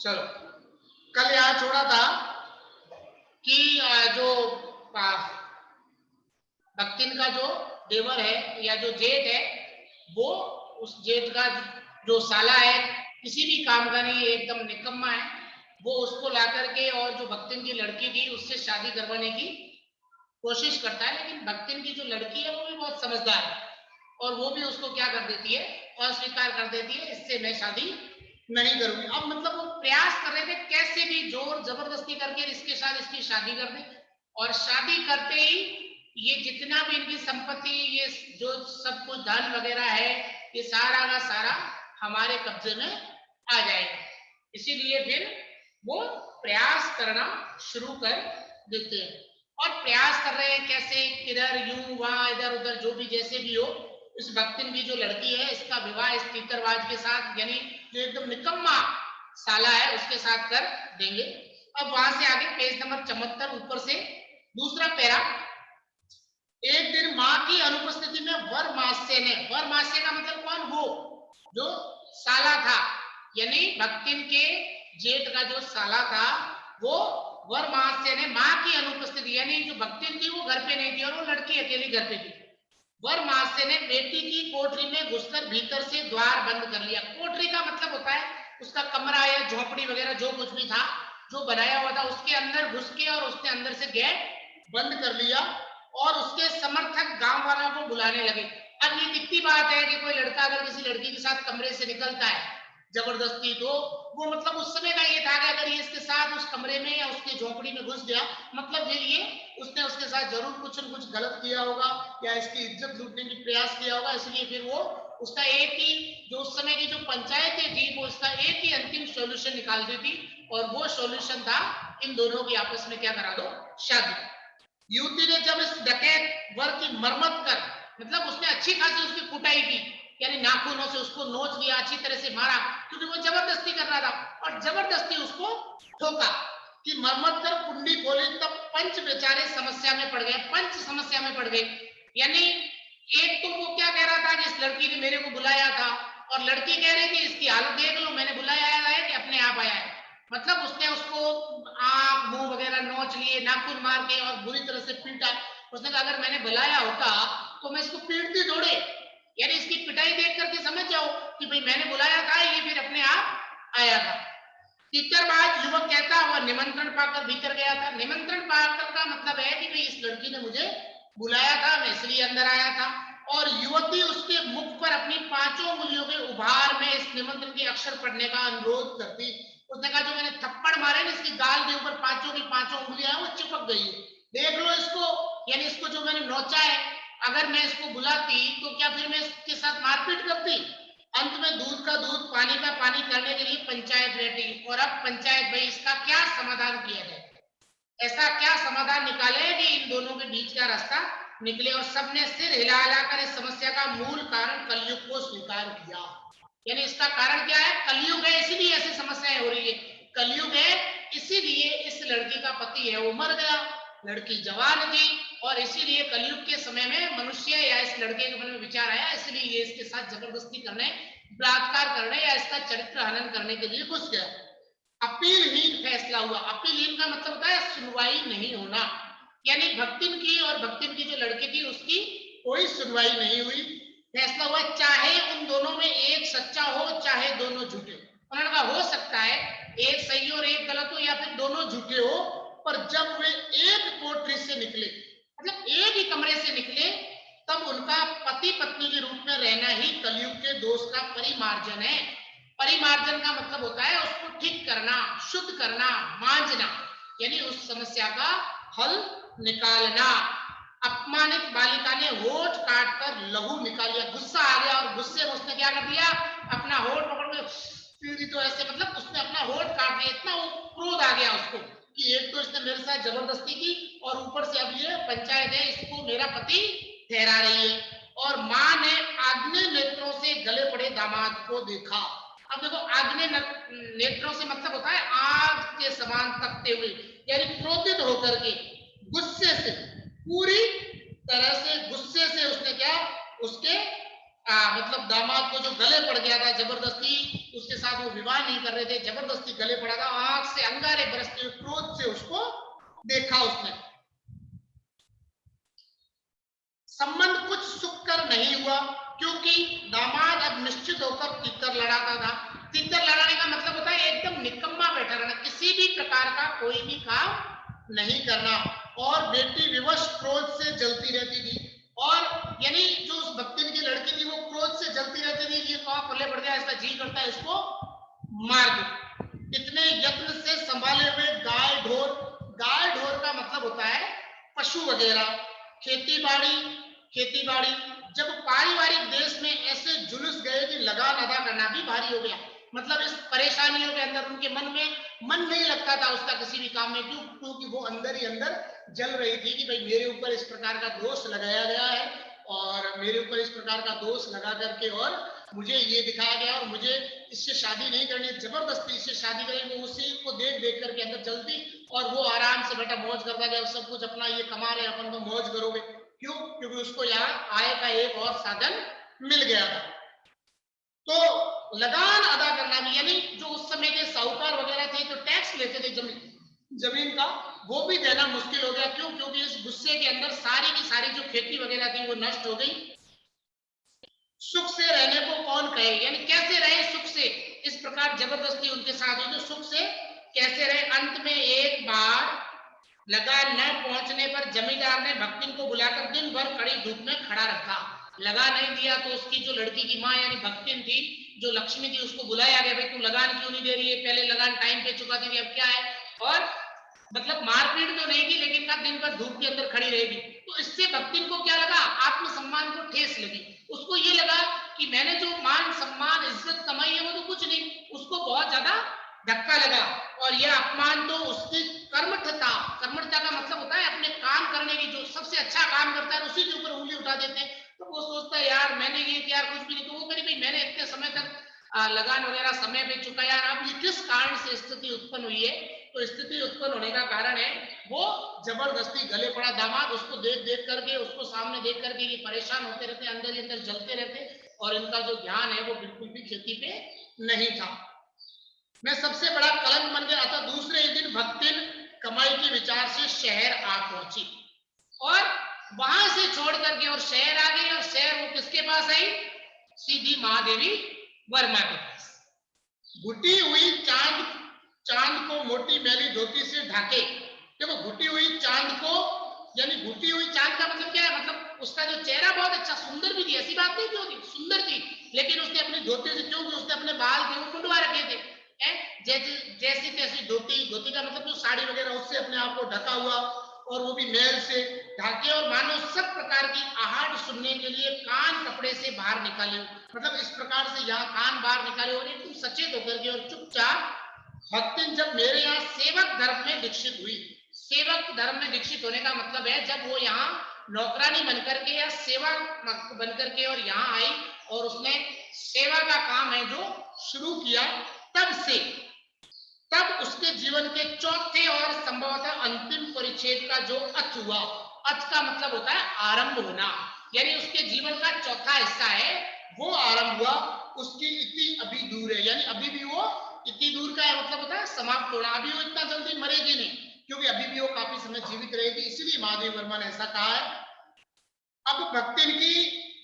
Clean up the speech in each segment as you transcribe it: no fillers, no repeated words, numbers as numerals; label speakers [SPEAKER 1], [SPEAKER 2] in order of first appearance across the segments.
[SPEAKER 1] चलो, कल यहाँ छोड़ा था कि जो भक्तिन का जो देवर है या जो जेठ है, वो उस जेठ का जो साला है, किसी भी काम का नहीं, एकदम निकम्मा है। वो उसको ला करके और जो भक्तिन की लड़की थी उससे शादी करवाने की कोशिश करता है, लेकिन भक्तिन की जो लड़की है वो भी बहुत समझदार है और वो भी उसको क्या कर देती है, अस्वीकार कर देती है, इससे मैं शादी नहीं करूंगी। अब मतलब वो प्रयास कर रहे थे कैसे भी जोर जबरदस्ती करके इसके साथ इसकी शादी कर दे, और शादी करते ही ये जितना भी इनकी संपत्ति, ये जो सब कुछ धन वगैरह है, ये सारा का सारा हमारे कब्जे में आ जाएगा। इसीलिए फिर वो प्रयास करना शुरू कर देते हैं और प्रयास कर रहे हैं कैसे, किधर यूं वहां इधर उधर, जो भी जैसे भी हो, इस भक्तिन की जो लड़की है इसका विवाह इस तीतरबाज के साथ, यानी जो एकदम निकम्मा साला है उसके साथ कर देंगे। अब वहां से आगे पेज नंबर 74 ऊपर से दूसरा पैरा। एक दिन मां की अनुपस्थिति में वरमास्य ने, वरमास्य का मतलब कौन, वो जो साला था, यानी भक्तिन के जेठ का जो साला था, वो वरमास्य ने मां की अनुपस्थिति, यानी जो भक्तिन थी वो घर पे नहीं थी और वो लड़की अकेली घर पे थी, वरमास्य ने बेटी की कोठरी में घुसकर भीतर से द्वार बंद कर लिया। कोठरी का मतलब होता है उसका कमरा या झोपड़ी वगैरह जो कुछ भी था जो बनाया हुआ था, उसके अंदर घुस के और उसने अंदर से गेट बंद कर लिया और उसके समर्थक गांव वालों को बुलाने लगे। अब ये दिखती बात है कि कोई लड़का अगर किसी लड़की के साथ कमरे से निकलता है जबरदस्ती, तो वो मतलब उस समय का ये था कि अगर ये इसके साथ उस कमरे में या उसके झोपड़ी में घुस गया, मतलब फिर ये उसने उसके साथ जरूर कुछ न कुछ गलत किया होगा या इसकी इज्जत लूटने की प्रयास किया होगा। इसलिए फिर वो उसका एक ही, जो उस समय की जो पंचायतें थी, वो उसका एक ही अंतिम सॉल्यूशन निकालती थी और वो सॉल्यूशन था इन दोनों की आपस में क्या करा दो, शादी। युवती ने जब इस डकैत वर की मरम्मत कर, मतलब उसने अच्छी खासी उसकी कुटाई की, यानी नाखूनों से उसको नोच लिया, अच्छी तरह से मारा, क्योंकि वो जबरदस्ती कर रहा था और जबरदस्ती उसको ठोका कि मरम्मत कर कुंडी खोली, तब पंच बेचारे समस्या में पड़ गए, पंच समस्या में पड़ गए। यानी एक तो वो क्या कह रहा था कि इस लड़की ने मेरे को बुलाया था, और लड़की कह रही थी इसकी हालत देख लो, मैंने बुलाया है कि अपने आप आया है। मतलब उसने उसको आंख मुंह वगैरह नोच लिए, नाखून मार के और बुरी तरह से पीटा। उसने कहा अगर मैंने बुलाया होता तो मैं इसको पीटती थोड़े, यानी इसकी पिटाई देख करके समझ जाओ कि भाई मैंने बुलाया था, ये फिर अपने आप आया था। तीतरबाज युवक कहता हुआ निमंत्रण पाकर भीतर गया था। निमंत्रण पाकर का मतलब है कि भाई इस लड़की ने मुझे बुलाया था, मैं इसलिए अंदर आया था। और युवती उसके मुख पर अपनी पांचों उंगलियों के उभार में इस निमंत्रण के अक्षर पढ़ने का अनुरोध करती। उसने कहा जो मैंने थप्पड़ मारे ना इसकी गाल के ऊपर, पांचों की पांचों उंगलियां वो चिपक गई है, देख लो इसको, यानी इसको जो मैंने नोचा है, अगर मैं इसको बुलाती तो क्या फिर मैं इसके साथ मारपीट करती। अंत में दूध का दूध पानी का पानी करने के लिए पंचायत बैठी, और अब पंचायत भाई इसका क्या समाधान किया जाए, ऐसा क्या समाधान निकाले कि इन दोनों के बीच का रास्ता निकले। और सबने सिर हिला हिलाकर इस समस्या का मूल कारण कलयुग को स्वीकार किया। यानी इसका कारण क्या है, कलयुग है, इसलिए ऐसी समस्याएं हो रही है। कलयुग है इसीलिए इस लड़की का पति है वो मर गया, लड़की जवान थी, और इसीलिए कलयुग के समय में मनुष्य या इस लड़के के मन में विचार आया, इसलिए ये इसके साथ जबरदस्ती करने, बलात्कार करने या इसका चरित्र हनन करने के लिए घुस गया। अपीलहीन फैसला हुआ। अपीलहीन का मतलब होता है सुनवाई नहीं होना, यानी भक्तिन की और भक्तिन की जो लड़की थी उसकी कोई सुनवाई नहीं हुई। फैसला हुआ चाहे उन दोनों में एक सच्चा हो चाहे दोनों झूठे हो। उन्होंने कहा हो सकता है एक सही और एक गलत हो या फिर दोनों झूठे हो, पर जब वे एक कोठरी से निकले, मतलब एक ही कमरे से निकले, तब उनका पति पत्नी के रूप में रहना ही कलयुग के दोष का परिमार्जन है। परिमार्जन का मतलब होता है उसको ठीक करना, शुद्ध करना, मांजना, यानी उस समस्या का हल निकालना। अपमानित बालिका ने होठ काट कर लहू निकाल लिया, गुस्सा आ गया और गुस्से में उसने क्या कर दिया, अपना होठ पकड़ के सीधी, तो ऐसे मतलब उसने अपना होठ काट लिया, इतना क्रोध आ गया उसको कि एक तो इसने मेरे साथ जबरदस्ती की और ऊपर से अब ये पंचायत है इसको मेरा पति ठहरा रही है। और मां ने आग्नेय नेत्रों से गले पड़े दामाद को देखा। अब देखो आग्नेय नेत्रों से मतलब होता है आग के समान तपते हुए, यानी क्रोधित होकर के, गुस्से से, पूरी तरह से गुस्से से उसने क्या, उसके मतलब दामाद को जो गले पड़ गया था जबरदस्ती, उससे उसके साथ वो विवाह नहीं कर रहे थे, जबरदस्ती गले पड़ा था, आंख से अंगारे बरसते हुए क्रोध से उसको देखा उसने। संबंध कुछ सुखकर नहीं हुआ, क्योंकि दामाद अब निश्चित होकर तीतर लड़ाता था। तीतर लड़ाने का मतलब होता है एकदम निकम्मा बैठा रहना, किसी भी प्रकार का कोई भी काम नहीं करना, और बेटी विवश क्रोध से जलती रहती थी। और यानी जो उस भक्तिन की लड़की थी वो क्रोध से जलती रहती थी, ये कहाँ पल्ले पड़ गया, इसका जी करता है इसको मार दो। इतने यत्न से संभाले हुए गाय ढोर, गाय ढोर का मतलब होता है पशु वगैरह, खेती बाड़ी, जब पारिवारिक देश में ऐसे जुलूस गए कि लगान अदा करना भी भारी हो गया। मतलब इस परेशानियों के अंदर उनके मन में मन नहीं लगता था उसका किसी भी काम में, क्यों? क्योंकि वो अंदर ही अंदर जल रही थी कि भाई मेरे ऊपर इस प्रकार का दोष लगाया गया है, और मेरे ऊपर इस प्रकार का दोष लगा करके और मुझे ये दिखाया गया, और मुझे इससे शादी नहीं करनी, जबरदस्ती इससे शादी करें। वो उसी को देख देख करके अंदर जलती, और वो आराम से बेटा मौज करता गया, सब कुछ अपना ये कमा रहे, अपन तो मौज करोगे, क्यों? क्योंकि उसको यहाँ आय का एक और साधन मिल गया था। तो लगान अदा करना भी, यानी जो उस समय के साहूकार वगैरह थे जो टैक्स लेते थे जमीन का, वो भी देना मुश्किल हो गया। क्यों? क्योंकि इस गुस्से के अंदर सारी की सारी जो खेती वगैरह थी वो नष्ट हो गई। सुख से रहने को कौन कहे, यानी कैसे रहे सुख से, इस प्रकार जबरदस्ती उनके साथ हुई, तो सुख से कैसे रहे। अंत में एक बार लगान न पहुंचने पर जमींदार ने भक्तिन को बुलाकर दिन भर कड़ी धूप में खड़ा रखा। लगा नहीं दिया तो उसकी जो लड़की की माँ यानी भक्तिन थी, जो लक्ष्मी थी, उसको बुलाया गया, भाई तू लगान क्यों नहीं दे रही है, पहले लगान टाइम पे चुका दी, अब क्या है। और मतलब मारपीट तो नहीं की, लेकिन कब दिन भर धूप के अंदर खड़ी रहेगी। तो इससे भक्तिन को क्या लगा, आत्मसम्मान को ठेस लगी। उसको ये लगा कि मैंने जो मान सम्मान इज्जत कमाई है वो तो कुछ नहीं, उसको बहुत ज्यादा धक्का लगा। और यह अपमान तो उसकी कर्मठता, कर्मठता का मतलब होता है अपने काम करने की, जो सबसे अच्छा काम करता है उसी के ऊपर उंगली उठा देते हैं। तो वो सोचता है यार मैंने ये किया कुछ भी नहीं, तो वो करी भाई मैंने इतने समय तक लगान वगैरह समय पे चुका, यार अब ये किस कारण से स्थिति उत्पन्न हुई है। तो स्थिति उत्पन्न होने का कारण है वो जबरदस्ती गले पड़ा दामाद, उसको देख देख करके, उसको सामने देख करके ये परेशान होते रहते, अंदर ही अंदर जलते रहते, और इनका जो ध्यान है वो बिल्कुल भी खेती पे नहीं था। मैं सबसे बड़ा कलंक बन गया था। दूसरे ही दिन भक्तिन कमाई के विचार से शहर आ पहुंची, और वहां से छोड़ करके और शहर आ गई, और शहर वो किसके पास आई, सीधी महादेवी वर्मा के पास। घुटी हुई चांद को मोटी मैली धोती से ढाके। देखो घुटी हुई चांद को, यानी घुटी हुई चांद का मतलब क्या है, मतलब उसका जो चेहरा बहुत अच्छा सुंदर भी थी, ऐसी बात नहीं थी सुंदर थी, लेकिन उसने अपनी धोती से, क्योंकि उसने अपने बाल थे वो मुंडवा रखे थे, जैसी तैसी धोती, धोती का मतलब जो साड़ी वगैरह उससे अपने आप को ढका हुआ, और वो भी मैल से ढाके, और मानो सब प्रकार की आहट सुनने के लिए कान कपड़े से बाहर निकाले, मतलब इस प्रकार से यहाँ कान बाहर निकाले, और एकदम सचेत होकर के और चुपचाप। भक्तिन जब मेरे यहाँ सेवक धर्म में दीक्षित हुई, सेवक धर्म में दीक्षित होने का मतलब है जब वो यहाँ नौकरानी बनकर के या सेवा बनकर के और यहाँ आई, और उसने सेवा का काम है जो शुरू किया, तब से, तब उसके जीवन के चौथे और संभवतः अंतिम परिच्छेद का जो अथ हुआ, अथ का मतलब होता है आरंभ होना, यानी उसके जीवन का चौथा हिस्सा है वो आरंभ हुआ। उसकी इति अभी दूर है, यानी अभी भी वो इतनी दूर का है, मतलब होता है समाप्त होना, अभी वो इतना जल्दी मरेगी नहीं, क्योंकि अभी भी वो काफी समय जीवित रहेगी, इसलिए महादेव वर्मा ने ऐसा कहा है। अब भक्तिन की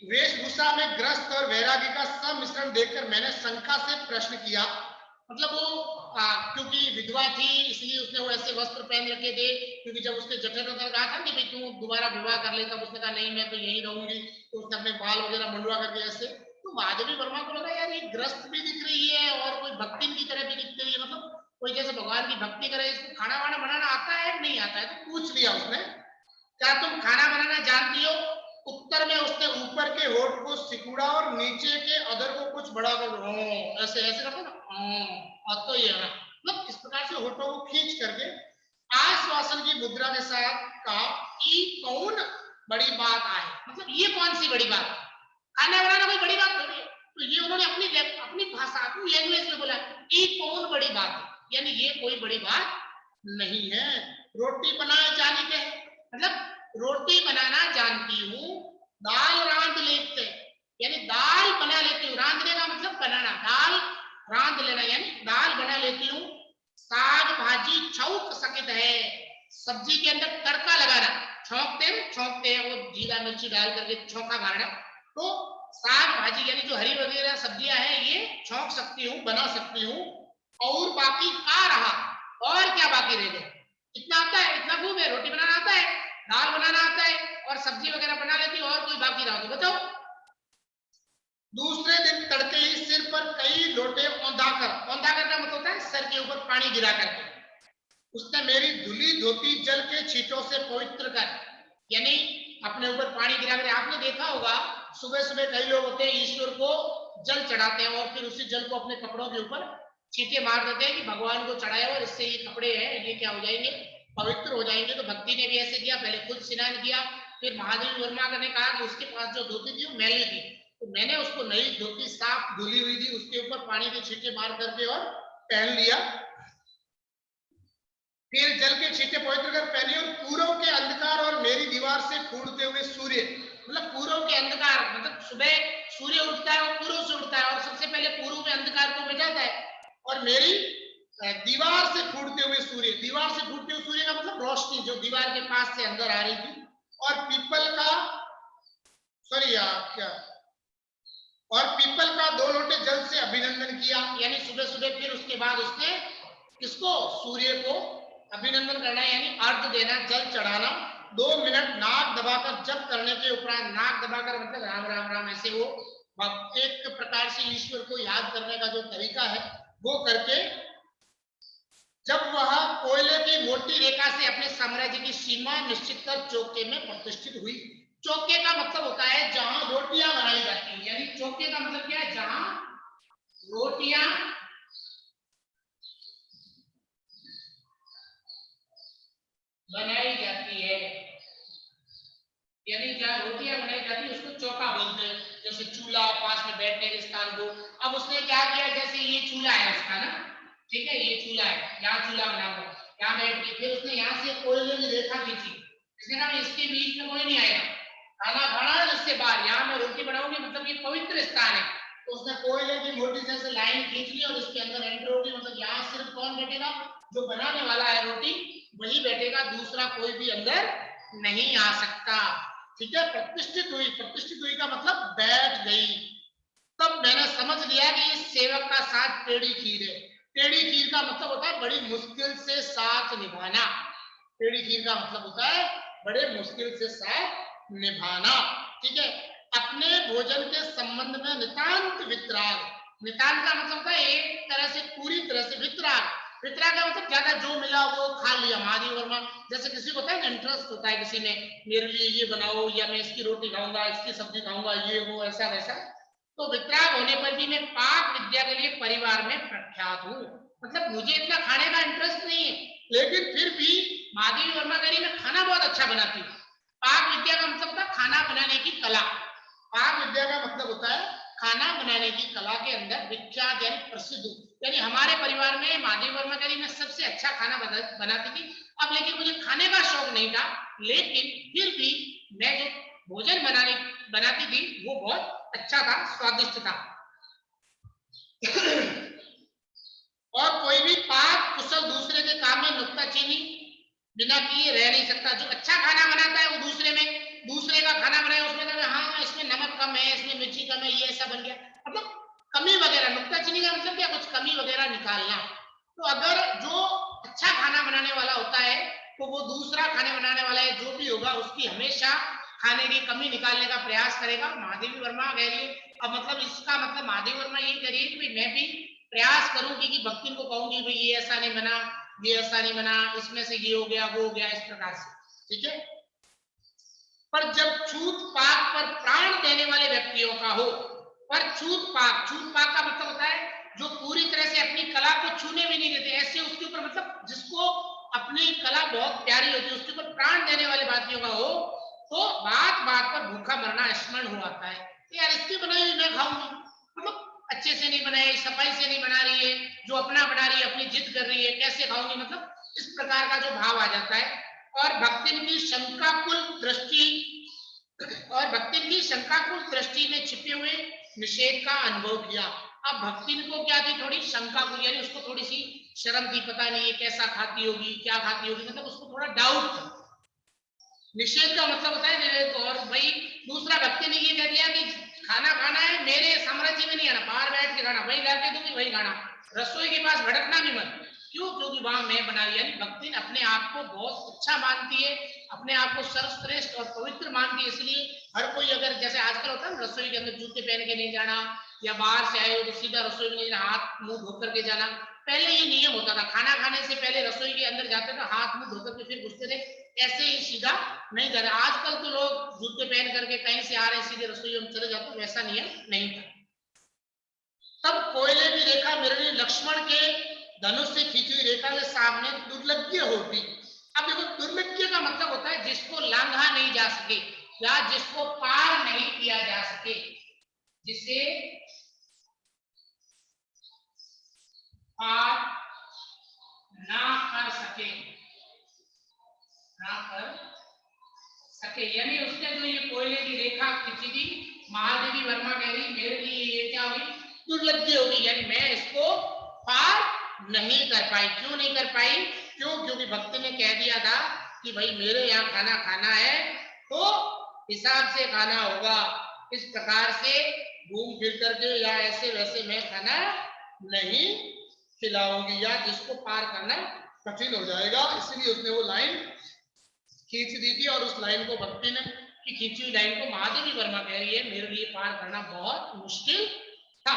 [SPEAKER 1] वेशभूषा में ग्रस्त और वैराग्य का सम्मिश्रण देखकर मैंने शंका से प्रश्न किया, मतलब वो क्योंकि विधवा थी इसलिए उसने वो ऐसे वस्त्र पहन रखे थे, क्योंकि जब उसने जठर वगैरह कहा था कि भाई तू दोबारा विवाह कर ले, तब उसने कहा नहीं मैं तो यहीं रहूंगी, तो उसने अपने बाल वगैरह मुंडवा करके ऐसे। तो महादेवी वर्मा को लगा यार ये ग्रस्त भी दिख रही है और कोई भक्तिन की तरह भी दिख रही है, मतलब कोई जैसे भगवान की भक्ति करे, इसको खाना वाना बनाना आता है नहीं आता है, तो पूछ लिया उसने क्या तुम खाना बनाना जानती हो। उत्तर में उसने ऊपर के होठ को सिकुड़ा और नीचे के अधर को कुछ बड़ा कर ऐसे ऐसे रखो ना, तो ये ना, मतलब इस प्रकार से होठों को खींच करके आश्वासन की मुद्रा के साथ कहा कि कौन बड़ी बात आए, मतलब ये कौन सी बड़ी बात, खाना बनाना कोई बड़ी बात थोड़ी है। तो ये उन्होंने अपनी भाषा अपनी लैंग्वेज में बोला ये कौन बड़ी बात है, यानी ये कोई बड़ी बात नहीं है। रोटी बनाए जाने के, मतलब रोटी बनाना जानती हूँ, दाल रांध लेते, यानी दाल बना लेती हूँ, रांधने का मतलब बनाना, दाल रांध लेना यानी दाल बना लेती हूँ। साग भाजी छौंक सकित है, सब्जी के अंदर तड़का लगाना, छौंकते हैं वो जीरा मिर्ची डाल करके छौंका मारना। तो साग भाजी यानी जो हरी वगैरह सब्जियां हैं ये छौंक सकती हूँ, बना सकती हूँ। और बाकी का रहा, और क्या बाकी रह गया? इतना आता है, इतना खूब है। रोटी बनाना आता है, दाल बनाना आता है और सब्जी वगैरह बना लेती हूँ। और कोई बाकी रहा तो बताओ। दूसरे दिन तड़के ही सिर पर कई लोटे औंधाकर का मतलब होता है सर के ऊपर पानी गिरा करके उसने मेरी धुली धोती जल के छींटों से पवित्र कर, यानी अपने ऊपर पानी गिरा कर। आपने देखा होगा सुबह सुबह कई लोग होते हैं ईश्वर को जल चढ़ाते हैं और फिर उसी जल को अपने कपड़ों के ऊपर छींटे मार देते हैं कि भगवान को चढ़ाया और इससे ये कपड़े हैं ये क्या हो जाएंगे, पवित्र हो जाएंगे। तो भक्ति ने भी ऐसे किया, पहले खुद स्नान किया, फिर महादेव वर्मा ने कहा कि उसके पास जो धोती थी वो मैली थी, तो मैंने उसको नई धोती साफ धुली हुई थी उसके ऊपर पानी के छींटे मार करके और पहन लिया। फिर जल के छींटे पवित्र कर पहने और पूर्व के अंधकार और मेरी दीवार से फूटते हुए सूर्य, मतलब पूर्व के अंधकार मतलब सुबह सूर्य उठता है और पूर्व से उठता है और सबसे पहले पूर्व में अंधकार को मिटाता है। और मेरी दीवार से फूटते हुए सूर्य, दीवार से फूटते हुए सूर्य का मतलब रोशनी जो दीवार के पास से अंदर आ रही थी। और पीपल का क्या और पीपल का 2 लोटे जल से अभिनंदन किया, यानी सुबह सुबह फिर उसके बाद उसने किसको, सूर्य को अभिनंदन करना यानी अर्घ देना, जल चढ़ाना। 2 मिनट नाक दबाकर जप करने के उपरांत, नाक दबाकर मतलब राम राम राम ऐसे वो एक प्रकार से ईश्वर को याद करने का जो तरीका है वो करके जब वह कोयले की मोटी रेखा से अपने साम्राज्य की सीमा निश्चित कर चौके में प्रतिष्ठित हुई। चौके का मतलब होता है जहां रोटियां बनाई जाती हैं, यानी चौके का मतलब क्या है, जहां रोटियां बनाई जाती है, यानी जहां रोटियां बनाई जाती है उसको चौका बोलते हैं। जैसे चूल्हा, पास में बैठने के स्थान को। अब उसने क्या किया, जैसे ये चूल्हा है उसका ना, ठीक है, ये चूल्हा है, यहाँ चूल्हा बना हुआ, यहाँ बैठ के फिर उसने यहाँ से कोयले की रेखा खींची। इसने कहा इसके बीच में कोई नहीं आएगा, खाना खाना है इससे बाहर, यहाँ मैं रोटी बनाऊंगी, मतलब ये पवित्र स्थान है। तो उसने कोयले की मोटी से लाइन खींच ली और इसके अंदर एंटर होगी, मतलब यहाँ सिर्फ कौन बैठेगा, जो बनाने वाला है रोटी वही बैठेगा, दूसरा कोई भी अंदर नहीं आ सकता। ठीक है, प्रतिष्ठित हुई का मतलब बैठ गई। तब मैंने समझ लिया कि इस सेवक का साथ टेढ़ी खीर है। टेढ़ी खीर का मतलब होता है बड़ी मुश्किल से साथ निभाना। टेढ़ी खीर का मतलब होता है बड़े मुश्किल से साथ निभाना। ठीक है, अपने भोजन के संबंध में नितांत वितराग, नितांत का मतलब होता है एक तरह से, पूरी तरह से। वितराग, वितराग का मतलब ज्यादा जो मिला वो खा लिया। महादेव वर्मा जैसे किसी को होता है ना, इंटरेस्ट होता है किसी में, मेरे लिए ये बनाओ या मैं इसकी रोटी खाऊंगा, इसकी सब्जी खाऊंगा, ये वो ऐसा वैसा। तो वितराग होने पर भी मैं पाक विद्या के लिए परिवार में प्रख्यात हूँ, मतलब मुझे इतना खाने का इंटरेस्ट नहीं है, लेकिन फिर भी महादेवी वर्मा कह मैं खाना बहुत अच्छा बनाती हूँ। पाक विद्या का मतलब था खाना बनाने की कला। पाक विद्या का मतलब होता है खाना बनाने की कला के अंदर विख्यात यानी प्रसिद्ध। यानी हमारे परिवार में महादेवी वर्मा कह मैं सबसे अच्छा खाना बनाती थी। अब लेकिन मुझे खाने का शौक नहीं था, लेकिन फिर भी मैं जो भोजन बनाती थी वो बहुत अच्छा था, स्वादिष्ट था। और कोई भी पाक कुशल दूसरे के काम में नुक्ताचीनी बिना किए रह नहीं सकता। जो अच्छा खाना बनाता है वो दूसरे का खाना बनाए उसमें हाँ इसमें नमक कम है, इसमें मिर्ची कम है, ये ऐसा बन गया, मतलब कमी वगैरह। नुक्ताचीनी का मतलब क्या, कुछ कमी वगैरह निकालना। तो अगर जो अच्छा खाना बनाने वाला होता है तो वो दूसरा खाने बनाने वाला है जो भी होगा उसकी हमेशा खाने की कमी निकालने का प्रयास करेगा। महादेवी वर्मा कह रही है, अब मतलब इसका मतलब महादेवी वर्मा ये कह रही है कि मैं भी प्रयास करूंगी कि भक्ति को कहूंगी भाई ये ऐसा नहीं बना, ये ऐसा नहीं बना, इसमें से ये हो गया वो हो गया, इस प्रकार से। ठीक है, पर जब छूत पाक पर प्राण देने वाले व्यक्तियों का हो, पर छूत पाक का मतलब होता है जो पूरी तरह से अपनी कला को छूने भी नहीं देते, ऐसे उसके ऊपर मतलब जिसको अपनी कला बहुत प्यारी होती है उसके ऊपर प्राण देने वाले व्यक्तियों का हो, तो बात बात पर भूखा मरना स्मरण हो आता है। तो यार इसकी बनाई हुई मैं खाऊंगी, मतलब अच्छे से नहीं बनाई, सफाई से नहीं बना रही है, जो अपना बना रही है, अपनी जिद कर रही है, कैसे खाऊंगी, मतलब इस प्रकार का जो भाव आ जाता है। और भक्ति की शंकाकुल दृष्टि में छिपे हुए निषेध का अनुभव किया। अब भक्तिन को क्या थी, थोड़ी शंका को, यानी उसको थोड़ी सी शर्म थी, पता नहीं ये कैसा खाती होगी, क्या खाती होगी, मतलब उसको थोड़ा डाउट था। निषेध का मतलब होता है निषेध को, और भाई दूसरा भक्ति ने ये कह दिया कि खाना खाना है मेरे साम्राज्य में नहीं आना, बाहर बैठ के खाना, वही लाके दूंगी वही खाना, रसोई के पास भटकना भी मत। क्यों? क्योंकि वहां मैं बना रही, यानी भक्ति अपने आप को बहुत अच्छा मानती है, अपने आप को सर्वश्रेष्ठ और पवित्र मानती है। इसलिए हर कोई, अगर जैसे आजकल होता है ना, रसोई के अंदर जूते पहन के नहीं जाना, या बाहर से आए हो तो सीधा रसोई में नहीं जाना, हाथ मुंह धो करके जाना। पहले ये नियम होता था, खाना खाने से पहले रसोई के अंदर जाते थे, हाथ मुंह धो करके फिर घुसते थे, ऐसे ही सीधा नहीं जा रहा। आजकल तो लोग जूते पहन करके कहीं से आ रहे सीधे रसोई में चले जाते, वैसा नियम नहीं था। तब कोयले की रेखा मेरे लक्ष्मण के धनुष से खींची हुई रेखा के सामने दुर्लभ्य होती। अब देखो, दुर्लभ्य का मतलब होता है जिसको लांघा नहीं जा सके, या जिसको पार नहीं किया जा सके, जिसे पार ना कर सके, ना कर सके। यानी उसने जो ये कोयले की रेखा खींची थी, महादेवी वर्मा कह रही मेरे लिए ये क्या हुई, दुर्लभ्य होगी, यानी मैं इसको पार नहीं कर पाई। क्यों नहीं कर पाई? क्यों? क्योंकि भक्त ने कह दिया था कि भाई मेरे यहाँ खाना खाना है तो हिसाब से खाना होगा, इस प्रकार से घूम फिर करके या ऐसे वैसे मैं खाना नहीं खिलाऊंगी, या जिसको पार करना कठिन हो जाएगा। इसलिए उसने वो लाइन खींच दी थी, और उस लाइन को भक्ति ने की खींची हुई लाइन को महादेवी वर्मा कह रही है मेरे लिए पार करना बहुत मुश्किल था।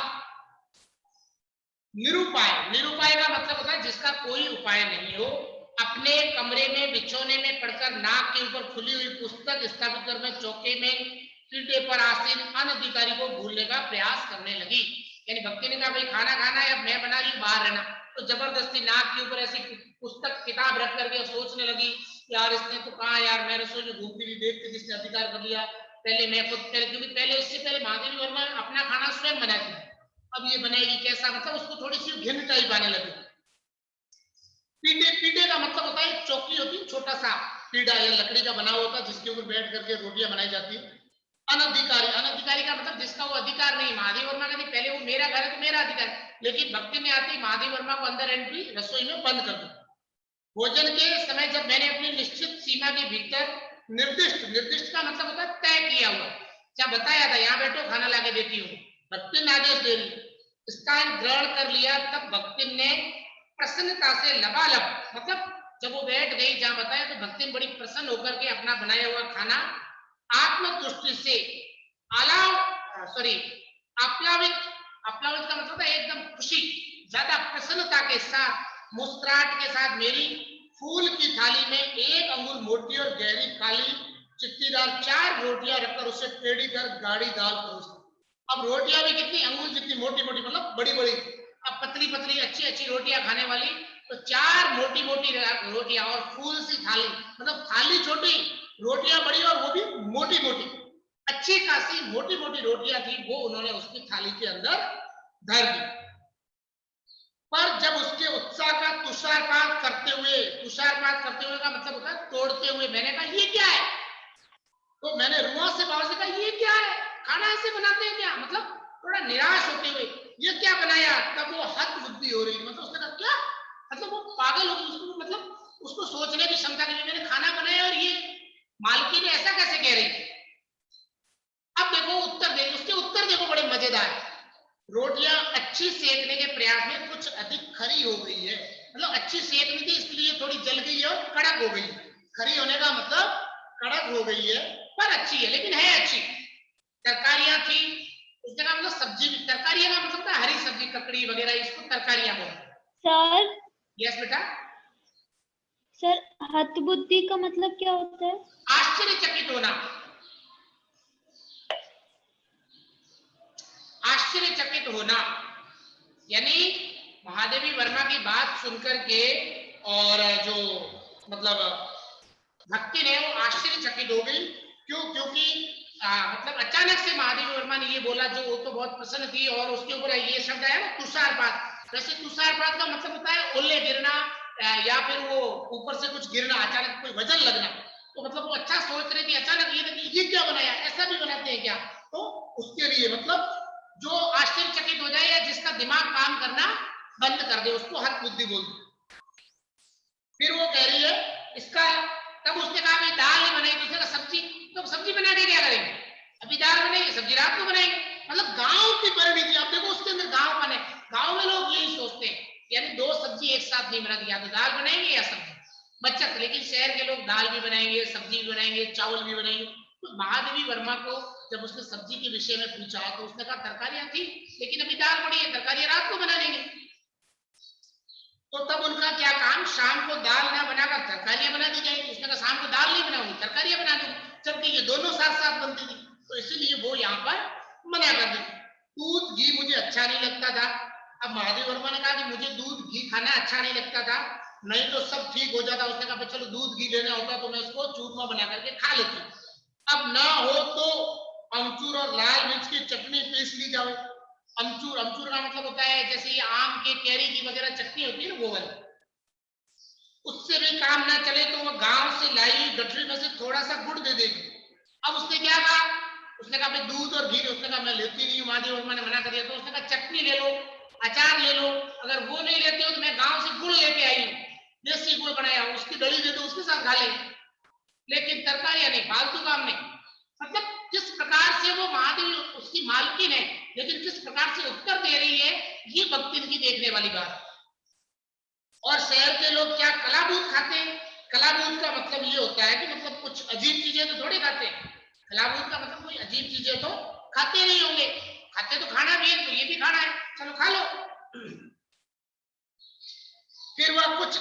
[SPEAKER 1] निरुपाय, निरुपाय का मतलब होता है जिसका कोई उपाय नहीं हो, अपने कमरे में बिछोने में पड़कर नाक के ऊपर खुली हुई पुस्तक स्थापित कर में चौके में पीठे पर आसीन अनधिकारी को भूलने का प्रयास करने लगी। यानी भक्ति ने कहा भाई खाना खाना है, अब मैं बना रही हूँ बाहर रहना, तो जबरदस्ती नाक के ऊपर ऐसी पुस्तक किताब रख करके सोचने लगी यार इसने तो कहा यार मैं रसोई में घूमती हुई देख के जिसने अधिकार कर लिया, पहले मैं खुद, पहले क्योंकि पहले इससे पहले महादेवी वर्मा अपना खाना स्वयं बनाती, अब ये बनाएगी कैसा, मतलब उसको थोड़ी सी घिन टाइप आने लगी। पीढ़े, पीढ़े का मतलब होता है चौकी होती है, छोटा सा पीढ़ा या लकड़ी का बना होता है जिसके ऊपर बैठ करके रोटियां बनाई जाती है। अनधिकारी, अनधिकारी का मतलब जिसका वो अधिकार नहीं। महादेव वर्मा कहती पहले वो मेरा घर है तो मेरा अधिकार, लेकिन भक्ति में आती महादेव वर्मा को अंदर एंट्री रसोई में बंद कर दो। भोजन के समय जब मैंने अपनी निश्चित सीमा के भीतर निर्दिष्ट, निर्दिष्ट का मतलब होता है तय किया हुआ, क्या बताया था यहाँ बैठो खाना लाके देती हूँ, भक्ति ने आदेश दे रही, स्थान ग्रहण कर लिया, तब भक्ति ने प्रसन्नता से लबालब, मतलब जब वो बैठ गई जहां बताया तो भक्ति बड़ी प्रसन्न होकर के अपना बनाया हुआ खाना आत्मदृष्टि से आप्लावित, आप्लावित का मतलब है एकदम खुशी, ज्यादा प्रसन्नता के साथ मुस्कुराहट के साथ मेरी फूल की थाली में एक अंगुल मोटी और गहरी काली चिट्टीदार 4 रोटियां रखकर उसे टेढ़ी कर गाढ़ी दाल परोसी। अब रोटियां भी कितनी, अंगुल जितनी मोटी मोटी, मतलब बड़ी बड़ी, अब पतली पतली अच्छी अच्छी रोटियां खाने वाली, तो 4 मोटी मोटी रोटियां और फूल सी थाली, मतलब थाली छोटी रोटियां बड़ी और वो भी मोटी मोटी, अच्छी खासी मोटी मोटी रोटियां थी, वो उन्होंने उसकी थाली के अंदर धर दी। पर जब उसके उत्साह का तुषारपात करते हुए, तुषारपात करते हुए का मतलब होता है तोड़ते हुए, मैंने कहा ये क्या है, तो मैंने रुआ से बाबा से कहा ये क्या है, खाना ऐसे बनाते हैं क्या, मतलब थोड़ा निराश होते हुए ये क्या बनाया, तब वो हद बुद्धि हो रही, मतलब उसने कहा क्या, मतलब वो पागल हो गई, उसको मतलब उसको सोचने की क्षमता के लिए मैंने खाना बनाया और ये मालकिन ऐसा कैसे कह रही। अब देखो उत्तर देखो, उसके उत्तर देखो बड़े मजेदार, रोटियां अच्छी सेकने के प्रयास में कुछ अधिक खरी हो गई है, मतलब अच्छी सेकनी थी इसलिए थोड़ी जल गई है और कड़क हो गई, खरी होने का मतलब कड़क हो गई है पर अच्छी है, लेकिन है अच्छी। तरकारियां थी, उसने कहा मतलब सब्जी, तरकारियां का मतलब था हरी सब्जी, ककड़ी वगैरह, इसको तरकारियां बोलते।
[SPEAKER 2] सर
[SPEAKER 1] यस बेटा।
[SPEAKER 2] सर हतबुद्धि का मतलब क्या होता है?
[SPEAKER 1] आश्चर्यचकित होना, आश्चर्यचकित होना, यानी महादेवी वर्मा की बात सुनकर के और जो मतलब भक्ति ने वो आश्चर्यचकित हो गई। क्यों? क्योंकि मतलब अचानक से महादेवी वर्मा ने ये बोला, जो वो तो बहुत प्रसन्न थी, और उसके ऊपर ये शब्द आया ना तुषारपात, वैसे तुषारपात का मतलब होता है ओले गिरना, या फिर वो ऊपर से कुछ गिरना, अचानक कोई वजन लगना, तो मतलब वो अच्छा सोच रहे थे, अचानक ये क्या बनाया, ऐसा भी बनाते हैं क्या, तो उसके लिए मतलब जो आश्चर्यचकित हो जाए या जिसका दिमाग काम करना बंद कर दे, उसको हद बुद्धि बोलते। फिर वो कह रही है इसका, तब उसने कहा मैं दाल नहीं बनाई, दूसरे का सब्जी, तो सब्जी बना के क्या करेंगे, अभी दाल बनाएंगे, सब्जी रात को बनाएंगे। मतलब गांव की परिणति आप देखो, उसके अंदर गांव बने, गांव में लोग यही सोचते हैं, यानी दो सब्जी एक साथ नहीं बनाती, या तो दाल बनाएंगे या सब्जी बच्चा। लेकिन शहर के लोग दाल भी बनाएंगे, सब्जी भी बनाएंगे, चावल भी बनाएंगे। तो महादेवी वर्मा को जब उसने सब्जी के विषय में पूछा तो उसने कहा तरकारियां थी, लेकिन अभी दाल पड़ी है, तरकारियां रात को बना लेंगे। तो तब उनका क्या काम, शाम को दाल ना बनाकर तरकारियां बना दी जाएगी। उसने कहा शाम को दाल नहीं बनाऊंगी, तरकारियां बना दूंगी, जबकि ये दोनों साथ साथ बनती थी। तो इसीलिए वो यहाँ पर मना कर दी। दूध घी मुझे अच्छा नहीं लगता था। अब महादेव वर्मा ने कहा कि मुझे दूध घी खाना अच्छा नहीं लगता था, नहीं तो सब ठीक हो जाता। उसने कहा चलो दूध घी लेना होता तो मैं इसको चूरमा बना करके खा लेती। अब ना हो तो अमचूर और लाल मिर्च की चटनी पीस ली जाए। अमचूर, अमचूर का मतलब होता है जैसे ये आम के कैरी की वगैरह चटनी होती है ना, वो वाली। उससे भी काम ना चले तो वो गांव से लाई गठरी में से थोड़ा सा गुड़ दे देगी। अब उसने क्या कहा, उसने कहा भाई दूध और घी, उसने कहा मैं लेती नहीं हूँ, महादेव वर्मा ने मना कर दिया। तो उसने कहा चटनी ले लो, अचार ले लो, अगर वो नहीं लेते हो तो मैं गांव से गुड़ लेके आई हूँ, देसी गुड़ बनाया हूँ, उसकी दही दे दो, उसके साथ खा लेंगे, लेकिन तरकारियां नहीं, फालतू काम नहीं। मतलब किस प्रकार से वो महादेव उसकी मालकिन है, लेकिन किस प्रकार से उत्तर दे रही है, ये भक्ति की देखने वाली बात। और शहर के लोग क्या कलाबूत खाते हैं। कलाबूत का मतलब ये होता है कि मतलब कुछ अजीब चीजें तो थोड़ी खाते हैं। कलाबूत का मतलब कोई अजीब चीजें तो खाते नहीं होंगे, खाते तो खाना भी है, तो ये भी खाना है, चलो खा लो। फिर वह कुछ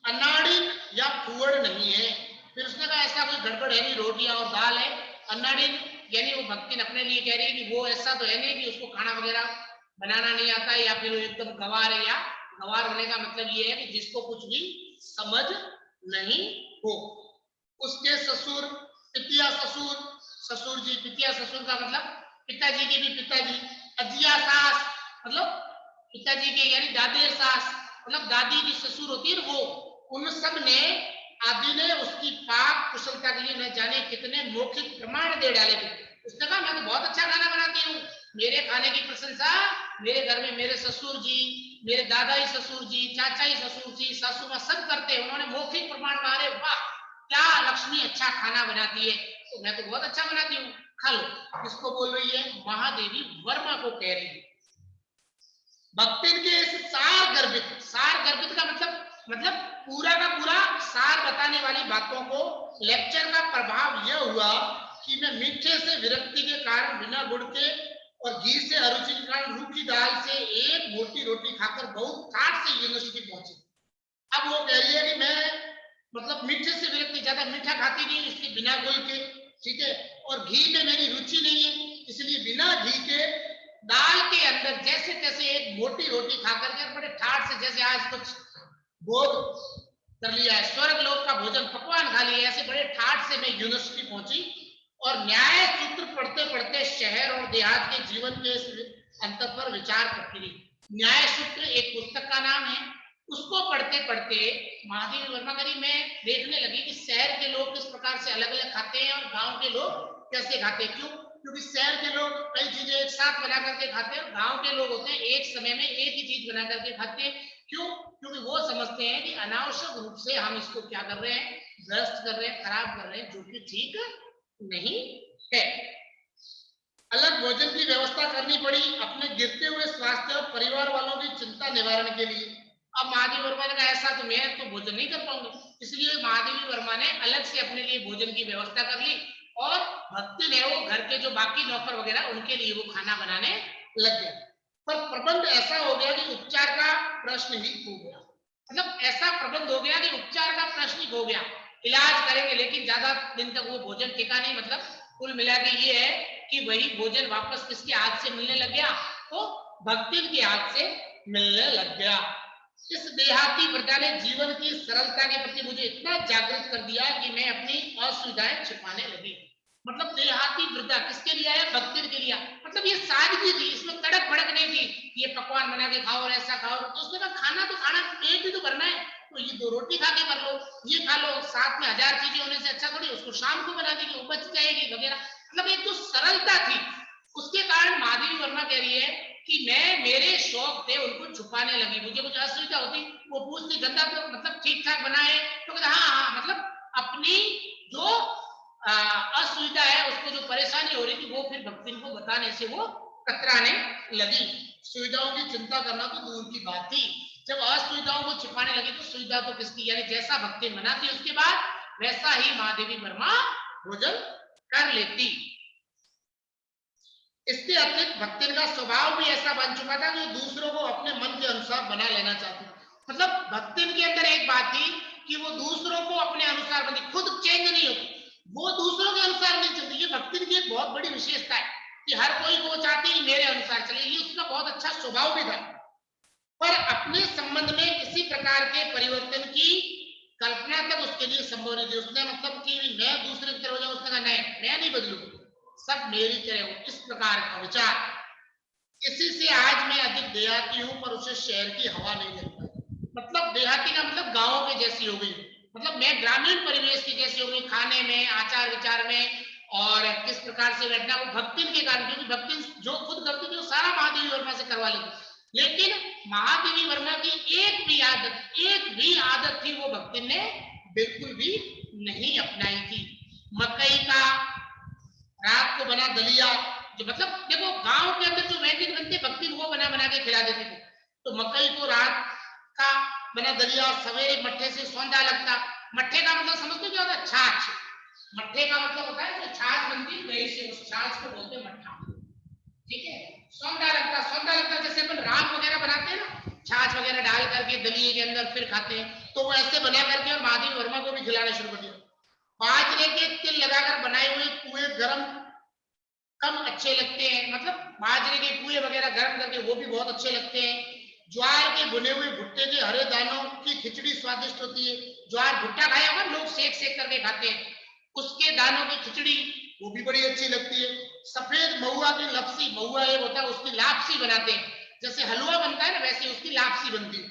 [SPEAKER 1] अनाड़ी या फुअड़ नहीं है। फिर उसने कहा ऐसा कोई गड़बड़ है नहीं, रोटियां और दाल है। अनाड़ी यानी वो भक्तिन अपने लिए कह रही है कि वो ऐसा तो है नहीं कि उसको खाना वगैरह बनाना नहीं आता है, या फिर वो एकदम गंवार है। या गंवार होने का मतलब ये है कि जिसको कुछ भी समझ नहीं हो। उसके ससुर, पितिया ससुर, ससुर जी, पितिया ससुर का मतलब पिताजी के भी पिताजी, अजिया सास मतलब पिताजी के यानी दादेर सास, मतलब दादी की ससुर होती है वो, उन सब ने, आदि ने उसकी पाक कुशलता के लिए न जाने कितने मौखिक प्रमाण दे डाले थे। उसने कहा मैं तो बहुत अच्छा खाना बनाती हूँ, मेरे खाने की प्रशंसा मेरे घर में मेरे ससुर जी, मेरे दादाई ससुर जी, चाचाई ससुर जी, सासू माँ सब करते हैं। उन्होंने मौखिक प्रमाण कहा, अरे वाह क्या लक्ष्मी अच्छा खाना बनाती है, तो मैं तो बहुत अच्छा बनाती हूँ, खा लो। किसको बोल रही है, महादेवी वर्मा को कह रही है। भक्तिन के इस सार गर्भित का मतलब पूरा का पूरा सार बताने वाली बातों को लेक्चर का प्रभाव यह हुआ कि मैं मीठे से विरक्ति के कारण बिना गुड़ के और घी से अरुचि के कारण रूखी दाल से एक मोटी रोटी खाकर बहुत ठाट से यूनिवर्सिटी पहुंची। अब वो कह रही है कि मैं मतलब मीठे से विरक्ति, ज्यादा मीठा खाती नहीं इसलिए बिना गुड़ के, ठीक है, और घी में मेरी रुचि नहीं है इसलिए बिना घी के दाल के अंदर जैसे तैसे एक मोटी रोटी खा करके बड़े ठाट से, जैसे आज कुछ भोग कर लिया है, स्वर्ग लोक का भोजन पकवान खा लिया, ऐसे बड़े ठाट से मैं यूनिवर्सिटी पहुंची और न्याय सूत्र पढ़ते पढ़ते शहर और देहात के जीवन के अंतर पर विचार करती रही। न्याय सूत्र एक पुस्तक का नाम है। उसको पढ़ते पढ़ते महादेवी वर्मा करी मैं देखने लगी कि शहर के लोग किस प्रकार से अलग अलग खाते हैं और गांव के लोग कैसे खाते हैं। क्यों? क्योंकि शहर के लोग कई चीजें एक साथ बना करके खाते हैं, गांव के लोग होते हैं एक समय में एक ही चीज बना करके खाते हैं। क्यों? क्योंकि वो समझते हैं कि अनावश्यक रूप से हम इसको क्या कर रहे हैं, भ्रष्ट कर रहे हैं, खराब कर रहे हैं, जो कि ठीक नहीं है। अलग भोजन की व्यवस्था करनी पड़ी अपने गिरते हुए स्वास्थ्य और परिवार वालों की चिंता निवारण के लिए। अब महादेवी वर्मा ने कहा ऐसा तो मैं तो भोजन नहीं कर पाऊंगी, इसलिए महादेवी वर्मा ने अलग से अपने लिए भोजन की व्यवस्था कर ली और भक्ति ने वो घर के जो बाकी नौकर वगैरह उनके लिए वो खाना बनाने लग गए। पर प्रबंध ऐसा हो गया कि उपचार का प्रश्न ही हो गया। मतलब ऐसा प्रबंध हो गया कि उपचार का प्रश्न ही हो गया, इलाज करेंगे लेकिन ज्यादा दिन तक वो भोजन टिका नहीं। मतलब कुल मिला के ये है कि वही भोजन वापस किसके हाथ से मिलने लग गया, तो भक्ति के हाथ से मिलने लग गया। इस देहाती वृद्धा ने जीवन की सरलता के प्रति मुझे इतना जागृत कर दिया कि मैं अपनी असुविधाएं छिपाने लगी। मतलब देहाती वृद्धा किसके लिए आया, भक्ति के लिए। मतलब ये सादगी थी, इसमें तड़क भड़क नहीं थी, ये पकवान बना के खाओ और ऐसा खाओ। तो उसने कहा खाना तो खाना, पेट भी तो भरना है, तो ये दो रोटी खा के कर लो, ये खा लो, साथ में 1000 चीजें होने से अच्छा थोड़ी उसको शाम को बना देगी, वो बच जाएगी वगैरह। मतलब एक जो सरलता थी, उसके कारण महादेवी वर्मा कह रही है कि मैं मेरे शौक थे उनको छुपाने लगी, मुझे कुछ असुविधा होती वो पूछती गंदा तो मतलब ठीक ठाक बना है तो कहता हाँ हाँ, मतलब अपनी जो असुविधा है उसको जो परेशानी हो रही थी वो फिर भक्तिन को बताने से वो कतराने लगी। सुविधाओं की चिंता करना तो दूर की बात थी, जब असुविधाओं को छिपाने लगी तो सुविधा तो किसकी, यानी जैसा भक्तिन बनाती उसके बाद वैसा ही महादेवी वर्मा भोजन कर लेती। इसके अतिरिक्त भक्तिन का स्वभाव भी ऐसा बन चुका था कि दूसरों को अपने मन के अनुसार बना लेना चाहती, मतलब भक्तिन के अंदर एक बात थी कि वो दूसरों को अपने अनुसार बनती, खुद चेंज नहीं होती, वो दूसरों के अनुसार नहीं चलती। ये भक्तिन की एक बहुत बड़ी विशेषता है कि हर कोई वो चाहती है मेरे अनुसार चले, ये उसका बहुत अच्छा स्वभाव भी था। पर अपने संबंध में किसी प्रकार के परिवर्तन की कल्पना तक उसके लिए संभव नहीं थी। उसने मतलब कि मैं दूसरे की तरह हो जाऊं, उसने कहा नहीं मैं नहीं बदलू, सब मेरी तरह हो, इस प्रकार का विचार। इसी से आज मैं अधिक देहाती हूं पर उसे शहर की हवा नहीं लग पाई, मतलब देहाती का मतलब गांव के जैसी हो गई, मतलब मैं ग्रामीण परिवेश की जैसी हो गई, खाने में आचार विचार में और किस प्रकार से बैठना, वो भक्तिन के कारण, क्योंकि भक्तिन जो खुद करती थी वो सारा महादेवी वर्मा से करवा लेती, लेकिन महादेवी वर्मा की एक भी आदत थी वो भक्तिन ने बिल्कुल भी नहीं अपनाई थी। मकई का रात को बना दलिया, जो मतलब देखो गांव के अंदर जो व्यंजन बनते भक्ति वो बना बना के खिला देते थे, तो मकई को रात का बना दलिया, सवेरे मट्ठे से सौंधा लगता, मट्ठे का मतलब समझते क्या होता है, छाछ, मट्ठे का मतलब होता है जो छाछ बनती है दही से, उस छाछ को बोलते हैं मट्ठा, ठीक है। सौंधा लगता जैसे अपन राम वगैरह बनाते हैं ना, छाछ वगैरह डाल करके दलिये के अंदर फिर खाते हैं, तो वो ऐसे बना करके और महादेवी वर्मा को भी खिलाना शुरू कर दिया। बाजरे के तिल लगाकर बनाए हुए पुए गरम कम अच्छे लगते हैं, मतलब बाजरे के पुए वगैरह गर्म करके वो भी बहुत अच्छे लगते हैं। ज्वार के भुने हुए भुट्टे के हरे दानों की खिचड़ी स्वादिष्ट होती है, ज्वार भुट्टा खाया होगा लोग सेक सेक करके खाते हैं, उसके दानों की खिचड़ी वो भी बड़ी अच्छी लगती है। सफेद महुआ की लपसी, महुआ एक होता है उसकी लापसी बनाते हैं, जैसे हलवा बनता है ना वैसे उसकी लापसी बनती है।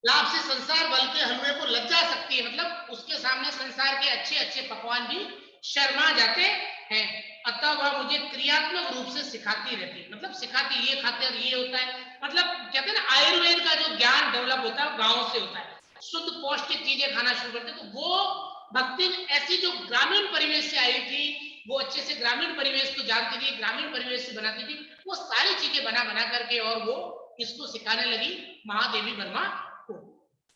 [SPEAKER 1] लापसी संसार बल के हलवे को लज्जा सकती है, मतलब उसके सामने संसार के अच्छे अच्छे पकवान भी शर्मा जाते हैं, अतः वह मुझे क्रियात्मक रूप से सिखाती रहती, मतलब सिखाती, ये खाते हैं ये होता है, मतलब कहते हैं ना आयुर्वेद का जो ज्ञान डेवलप होता है गांव से होता है, शुद्ध पौष्टिक चीजें खाना शुरू करते, तो वो भक्ति ऐसी जो ग्रामीण परिवेश से आई थी, वो अच्छे से ग्रामीण परिवेश को जानती थी, ग्रामीण परिवेश से बनाती थी, वो सारी चीजें बना बना करके और वो इसको सिखाने लगी महादेवी वर्मा को।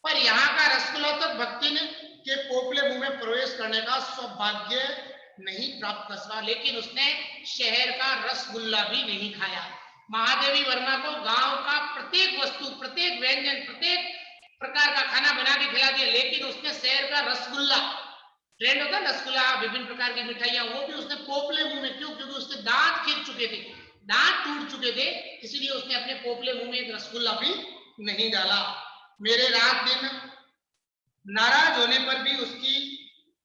[SPEAKER 1] पर यहाँ का रसगुल्ला तक भक्ति ने के पोपले मुंह में प्रवेश करने का सौभाग्य नहीं प्राप्त कर सका, लेकिन उसने शहर का रसगुल्ला भी नहीं खाया। महादेवी वर्मा को गांव का प्रत्येक वस्तु, प्रत्येक व्यंजन, प्रत्येक प्रकार का खाना बना के खिला दिया, लेकिन उसने शहर का रसगुल्ला, ट्रेंड होता है रसगुल्ला, विभिन्न प्रकार की मिठाइयां, वो भी उसने पोपले मुंह में, क्यों, क्योंकि उसके दांत खिंच चुके थे, दांत टूट चुके थे, इसलिए उसने अपने पोपले मुंह में एक रसगुल्ला भी नहीं डाला। मेरे रात दिन नाराज होने पर भी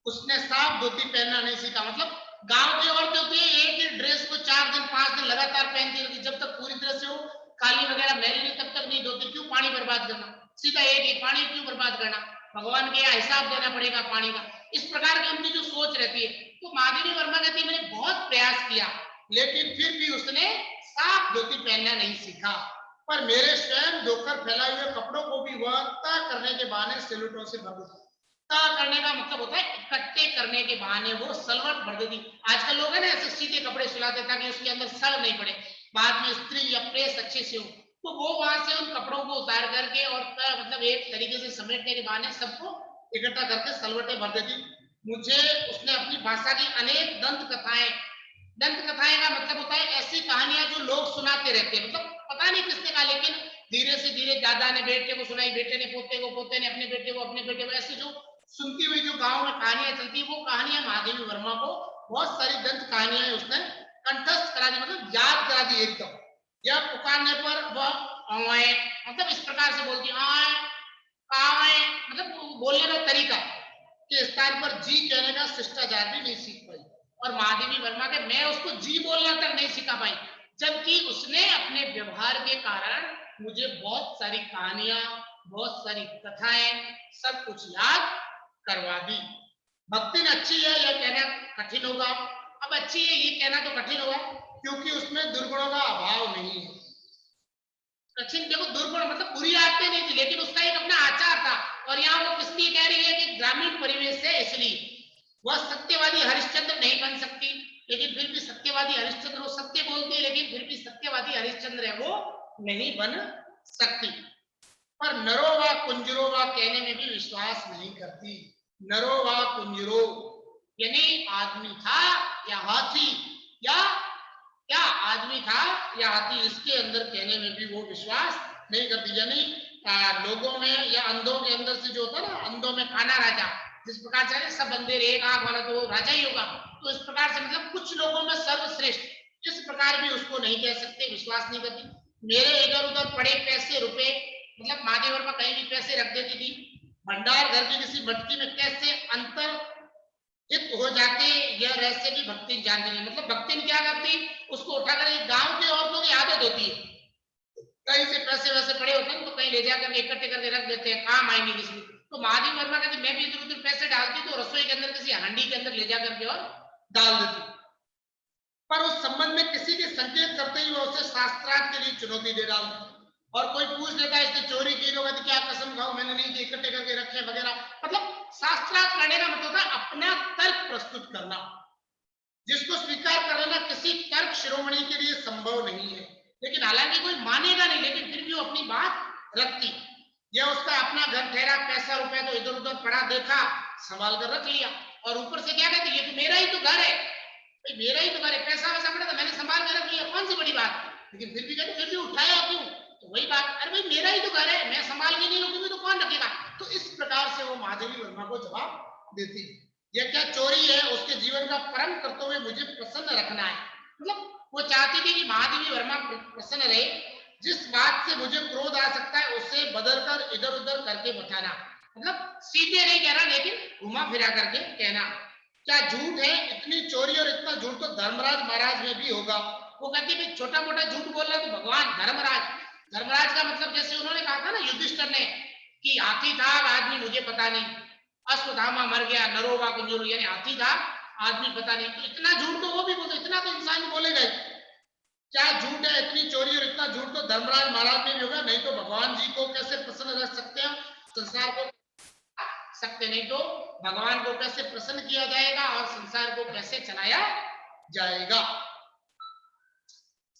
[SPEAKER 1] उसने साफ धोती पहनना नहीं सीखा, मतलब गांव की औरतें होती है एक ही ड्रेस को 4 दिन 5 दिन लगातार पहनती रहती, जब तक पूरी तरह से वो काली वगैरह मैल नहीं तब तक नहीं धोती, क्यों पानी बर्बाद करना, सीधा एक ही पानी क्यों बर्बाद करना, भगवान के यहाँ हिसाब देना पड़ेगा पानी का, इस प्रकार की उनकी जो सोच रहती है। तो महादेवी वर्मा कहती है मैंने बहुत प्रयास किया लेकिन फिर भी उसने साफ धोती पहनना नहीं सीखा, पर मेरे स्वयं धोकर फैलाए हुए कपड़ों को भी वह तय करने के बहाने सिलवटों से भर देता, तय करने का मतलब होता है इकट्ठे करने के बहाने वो सलवट भर देती। आजकल लोग है ना ऐसे सीधे कपड़े सिलाते ताकि उसके अंदर सड़ नहीं पड़े, बाद में इस्त्री या प्रेस अच्छे से हो, तो वो वहां से उन कपड़ों को उतार करके और मतलब एक तरीके से समेटने के बहाने सबको इकट्ठा करके सलवटे भर देती। मुझे उसने अपनी भाषा की अनेक दंत कथाएं का मतलब होता है ऐसी कहानियां जो लोग सुनाते रहते हैं, मतलब पता नहीं किसने कहा, लेकिन धीरे से धीरे दादा ने बेटे को सुनाई, बेटे ने पोते को, पोते ने अपने बेटे को, अपने बेटे को, ऐसे जो सुनती हुई जो गांव में कहानियां चलती वो कहानियां महादेवी वर्मा को बहुत सारी दंत कहानियां उसने कंठस्थ करा दी, मतलब याद करा दी एकदम। यह पुकारने पर वह मतलब इस प्रकार से बोलती आए आए, मतलब बोलने का तरीका के स्थान पर जी कहने का शिष्टाचार भी नहीं सीख पाई, और महादेवी वर्मा के मैं उसको जी बोलना तक नहीं सिखा पाई, जबकि उसने अपने व्यवहार के कारण मुझे बहुत सारी कहानियां, बहुत सारी कथाएं, सब कुछ याद करवा दी। भक्ति अच्छी है यह कहना कठिन होगा, अब अच्छी है ये कहना तो कठिन होगा,
[SPEAKER 3] क्योंकि उसमें दुर्गुणों का अभाव नहीं है।
[SPEAKER 1] सचिन देखो दुर्गुण मतलब बुरी आदतें नहीं थी, लेकिन उसका एक अपना आचार था। और यहाँ वो किस लिए कह रही है कि ग्रामीण परिवेश से, इसलिए वह सत्यवादी हरिश्चंद्र नहीं बन सकती, लेकिन फिर भी सत्यवादी हरिश्चंद्र, वो सत्य बोलती है लेकिन फिर भी सत्यवादी हरिश्चंद्र है वो नहीं बन सकती। पर नरो व कुंजरो व कहने में भी विश्वास नहीं करती। नरो व कुंजरो यानी आदमी था या हाथी, या क्या आदमी था या हाथी, इसके अंदर कहने में भी वो विश्वास नहीं करती। यानी लोगों में या अंधों के अंदर से जो होता है ना, अंधों में काना राजा, जिस प्रकार से सब अंधेरे एक आंख वाला तो राजा ही होगा, तो इस प्रकार से मतलब कुछ लोगों में सर्वश्रेष्ठ, इस प्रकार भी उसको नहीं कह सकते, विश्वास नहीं करती। मेरे इधर उधर पड़े पैसे रुपए, मतलब महादेव वर्मा कहीं भी पैसे रख देती थी, भंडार घर की किसी मटकी में कैसे अंतर चित्त हो जाते, यह रहस्य की भक्ति जानती नहीं। मतलब भक्ति क्या करती, उसको उठाकर, गांव की औरतों की आदत होती है, कहीं से पैसे वैसे पड़े होते हैं तो कहीं ले जाकर इकट्ठे करके रख देते हैं, काम आएंगे किसी। तो महादेव वर्मा कहती मैं भी इधर उधर पैसे डालती तो रसोई के अंदर किसी हांडी के अंदर ले जाकर के और डाल देती, पर उस संबंध में किसी के संकेत करते ही वो उसे शास्त्रार्थ के लिए चुनौती दे डालती। और कोई पूछ लेता है इसने चोरी की, तो कहती क्या कसम खाओ मैंने नहीं की, इकट्ठे करके रखे वगैरह। मतलब शास्त्रार्थ करने का मतलब है अपना तर्क प्रस्तुत करना, जिसको स्वीकार कर लेना किसी तर्क शिरोमणि के लिए संभव नहीं है। लेकिन हालांकि कोई मानेगा नहीं, लेकिन फिर भी वो अपनी बात रखती। यह उसका अपना घर ठहरा, पैसा रुपया तो इधर उधर पड़ा देखा, संभाल कर रख लिया, और ऊपर से क्या कहती, ये तो मेरा ही तो घर है, मेरा ही तो घर है, पैसा वैसा पड़ा था मैंने संभाल कर रख लिया, कौन सी बड़ी बात। लेकिन फिर भी कहते फिर भी उठाया क्यों, तो वही बात, अरे भाई मेरा ही तो घर है, मैं संभाल के नहीं रखूंगी तो कौन रखेगा। तो इस प्रकार से वो महादेवी वर्मा को जवाब देती। यह क्या चोरी है, उसके जीवन का परम कर्तव्य मुझे प्रसन्न रखना है। मतलब वो चाहती थी कि महादेवी वर्मा प्रसन्न रहे, जिस बात से मुझे क्रोध आ सकता है उसे बदल कर इधर उधर करके बताना। मतलब सीधे नहीं कहना, लेकिन घुमा फिरा करके कहना। क्या झूठ है, इतनी चोरी और इतना झूठ तो धर्मराज महाराज में भी होगा। वो कहती है छोटा मोटा झूठ बोल रहा तो भगवान धर्मराज, धर्मराज का मतलब जैसे उन्होंने कहा था ना युधिष्ठिर ने कि हाथी था आदमी मुझे पता नहीं, अश्वत्थामा मर गया, नरोवा कुंजरो, यानी हाथी था आदमी पता नहीं, तो इतना झूठ तो वो भी बोलते, इतना तो इंसान बोलेगा। क्या झूठ है, इतनी चोरी और इतना झूठ तो धर्मराज महाराज में भी होगा, नहीं तो भगवान जी को कैसे प्रसन्न रख सकते हैं, संसार को सकते, नहीं तो भगवान को कैसे प्रसन्न किया जाएगा और संसार को कैसे चलाया जाएगा।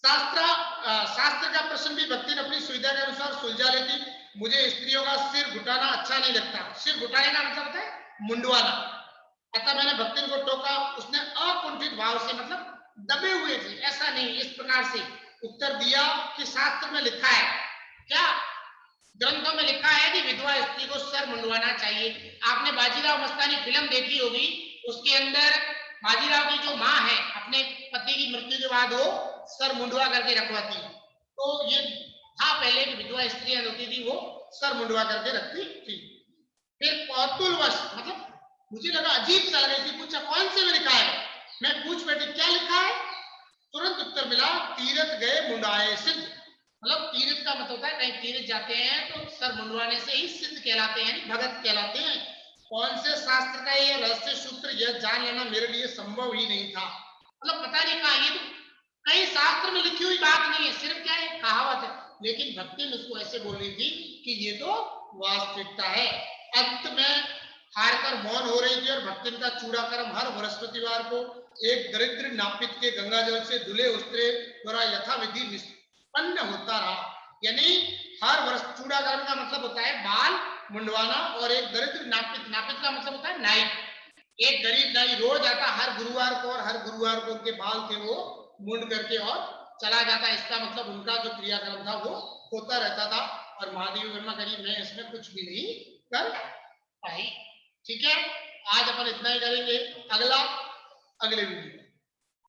[SPEAKER 1] शास्त्र का प्रश्न भी भक्ति ने अपनी सुविधा के अनुसार सुलझा लेती। मुझे स्त्रियों का सिर घुटाना अच्छा नहीं लगता। सिर घुटाने का मतलब होता है मुंडवाना। अतः मैंने भक्ति को टोका, उसने अकुंठित भाव से, मतलब दबे हुए थे, ऐसा नहीं, इस प्रकार से उत्तर दिया कि शास्त्र में लिखा है, क्या ग्रंथों में लिखा है कि विधवा स्त्री को सर मुंडवाना चाहिए। आपने बाजीराव मस्तानी फिल्म देखी होगी, उसके अंदर बाजीराव की जो माँ है अपने पति की मृत्यु के बाद वो सर मुंडवा करके रखवाती, तो ये था पहले कि विधवा स्त्रियां होती थी वो सर मुंडवा करके रखती थी। फिर कौतूहलवश, मतलब मुझे लगा अजीब सा लगा, पूछा कौन से में लिखा है, मैं पूछ बैठी क्या लिखा है, तुरंत उत्तर मिला तीरथ गए मुंडाए सिद्ध। मतलब तीर्थ का मतलब होता है कहीं तीर्थ जाते हैं तो सर मुंडवाने से ही सिद्ध कहलाते हैं, यानी भगत कहलाते हैं। कौन से शास्त्र का ये रहस्य सूत्र यह जान लेना मेरे लिए संभव ही नहीं था। मतलब पता नहीं कहा, ये तो कहीं शास्त्र में लिखी हुई बात नहीं है, सिर्फ क्या है कहावत है, लेकिन भक्ति ने उसको ऐसे बोल रही थी कि ये तो वास्तविकता है। अंत में हार कर मौन हो रही थी और भक्ति का चूड़ा कर्म हर बृहस्पतिवार को एक दरिद्र नापित के गंगा जल से धुले उस्तरे द्वारा यथाविधि निष्पन्न होता रहा। यानी हर वर्ष चूड़ा कर्म का मतलब होता है बाल मुंडवाना, और एक दरिद्र नापित, नापित का मतलब होता है नाई, एक गरीब नाई रोज आता हर गुरुवार को, और हर गुरुवार को उनके बाल थे वो मुंड करके और चला जाता। इसका मतलब उनका जो क्रियाक्रम था वो होता रहता था। और महादेवी वर्मा करीब मैं इसमें कुछ भी नहीं कर पाई। ठीक है, आज अपन इतना ही करेंगे, अगला अगले वीडियो।